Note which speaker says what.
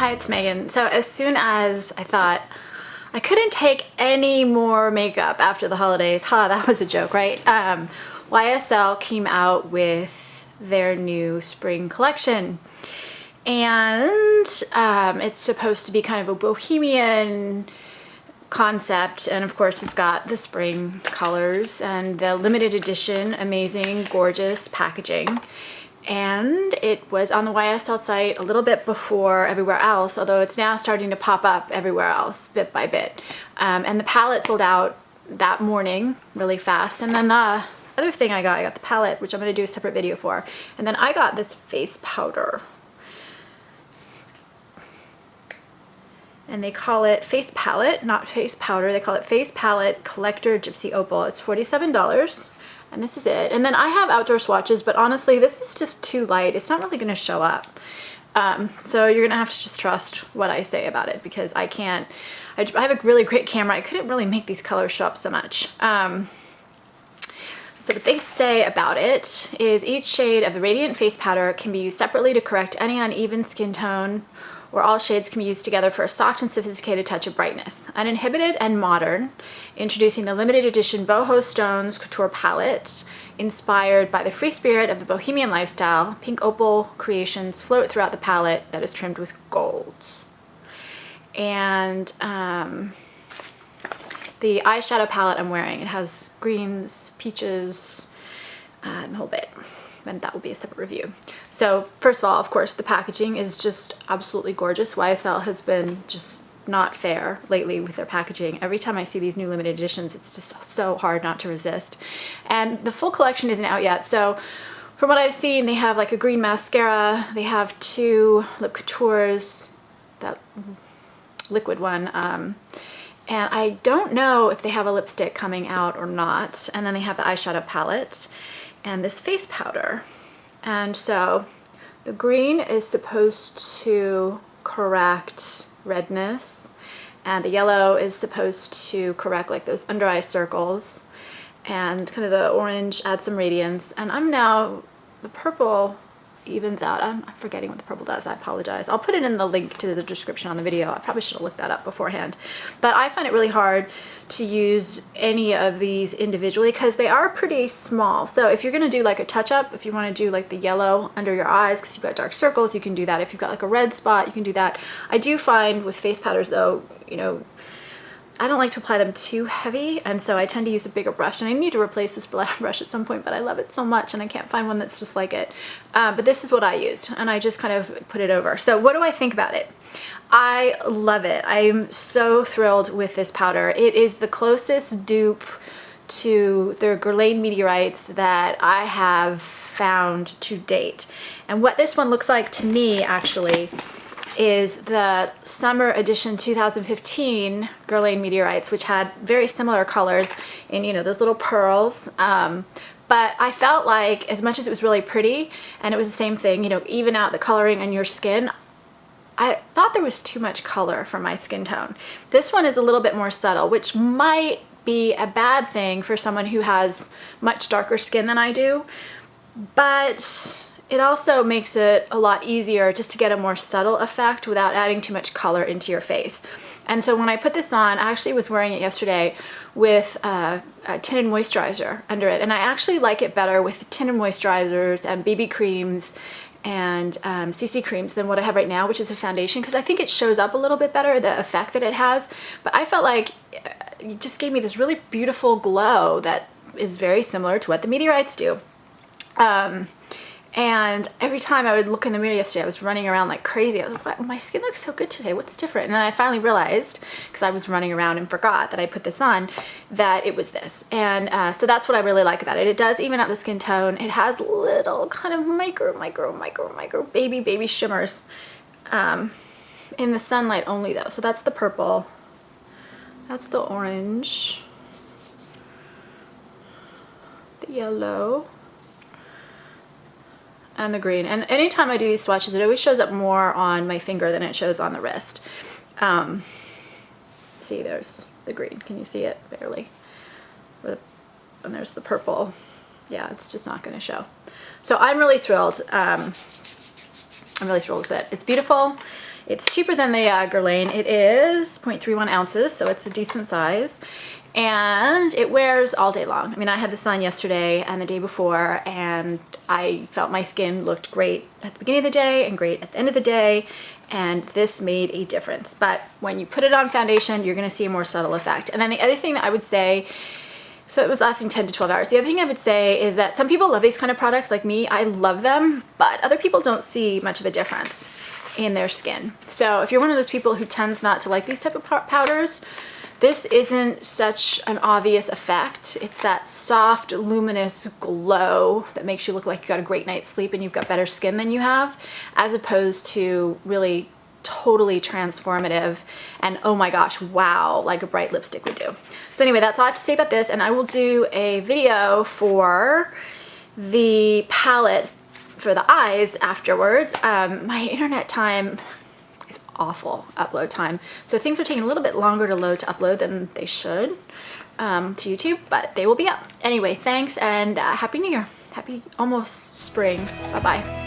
Speaker 1: Hi, it's Megan. So as soon as I thought I couldn't take any more makeup after the holidays, that was a joke, right? YSL came out with their new spring collection, and it's supposed to be kind of a bohemian concept, and of course it's got the spring colors and the limited edition amazing gorgeous packaging. And it was on the YSL site a little bit before everywhere else, although it's now starting to pop up everywhere else bit by bit. And the palette sold out that morning really fast. And then the other thing I got the palette, which I'm going to do a separate video for. And then I got this face powder. And they call it face palette, not face powder. They call it face palette collector Gypsy Opale. It's $47. And this is it. And then I have outdoor swatches, but honestly, this is just too light. It's not really going to show up. So you're going to have to just trust what I say about it, because I can't, I have a really great camera. I couldn't really make these colors show up so much. So what they say about it is each shade of the Radiant Face Powder can be used separately to correct any uneven skin tone, or all shades can be used together for a soft and sophisticated touch of brightness. Uninhibited and modern, introducing the limited edition Boho Stones Couture Palette, inspired by the free spirit of the bohemian lifestyle. Pink opal creations float throughout the palette that is trimmed with gold. And the eyeshadow palette I'm wearing, it has greens, peaches, and the whole bit. And that will be a separate review. So first of all, of course, the packaging is just absolutely gorgeous. YSL has been just not fair lately with their packaging. Every time I see these new limited editions, it's just so hard not to resist. And the full collection isn't out yet. So from what I've seen, they have like a green mascara. They have 2 lip coutures, that liquid one. And I don't know if they have a lipstick coming out or not. And then they have the eyeshadow palette and this face powder. And so the green is supposed to correct redness, and the yellow is supposed to correct like those under eye circles, and kind of the orange adds some radiance. And the purple evens out. I'm forgetting what the purple does. I apologize. I'll put it in the link to the description on the video. I probably should have looked that up beforehand. But I find it really hard to use any of these individually because they are pretty small. So if you're going to do like a touch-up, if you want to do like the yellow under your eyes because you've got dark circles, you can do that. If you've got like a red spot, you can do that. I do find with face powders though, you know, I don't like to apply them too heavy, and so I tend to use a bigger brush, and I need to replace this brush at some point, but I love it so much and I can't find one that's just like it. But this is what I used, and I just kind of put it over. So what do I think about it? I love it. I'm so thrilled with this powder. It is the closest dupe to the Guerlain meteorites that I have found to date. And what this one looks like to me actually is the summer edition 2015 Guerlain meteorites, which had very similar colors in, you know, those little pearls. But I felt like as much as it was really pretty and it was the same thing, you know, even out the coloring on your skin, I thought there was too much color for my skin tone. This one is a little bit more subtle, which might be a bad thing for someone who has much darker skin than I do, but it also makes it a lot easier just to get a more subtle effect without adding too much color into your face. And so when I put this on, I actually was wearing it yesterday with a tinted moisturizer under it. And I actually like it better with tinted moisturizers and BB creams and CC creams than what I have right now, which is a foundation, because I think it shows up a little bit better, the effect that it has. But I felt like it just gave me this really beautiful glow that is very similar to what the meteorites do. And every time I would look in the mirror yesterday, I was running around like crazy. I was like, my skin looks so good today. What's different? And then I finally realized, because I was running around and forgot that I put this on, that it was this. And so that's what I really like about it. It does even out the skin tone. It has little kind of micro baby shimmers in the sunlight only though. So that's the purple. That's the orange. The yellow. And the green. And anytime I do these swatches, it always shows up more on my finger than it shows on the wrist. See, there's the green. Can you see it? Barely. And there's the purple. Yeah, it's just not going to show. So I'm really thrilled. I'm really thrilled with it. It's beautiful. It's cheaper than the Guerlain. It is 0.31 ounces, so it's a decent size. And it wears all day long. I mean, I had this on yesterday and the day before, and I felt my skin looked great at the beginning of the day and great at the end of the day, and this made a difference. But when you put it on foundation, you're gonna see a more subtle effect. And then the other thing that I would say, so it was lasting 10 to 12 hours. The other thing I would say is that some people love these kind of products like me. I love them, but other people don't see much of a difference in their skin. So if you're one of those people who tends not to like these type of powders, this isn't such an obvious effect. It's that soft, luminous glow that makes you look like you got a great night's sleep and you've got better skin than you have, as opposed to really totally transformative and oh my gosh, wow, like a bright lipstick would do. So anyway, that's all I have to say about this, and I will do a video for the palette for the eyes afterwards. My internet time is awful, upload time. So things are taking a little bit longer to load to upload than they should to YouTube, but they will be up. Anyway, thanks and Happy New Year. Happy almost spring. Bye-bye.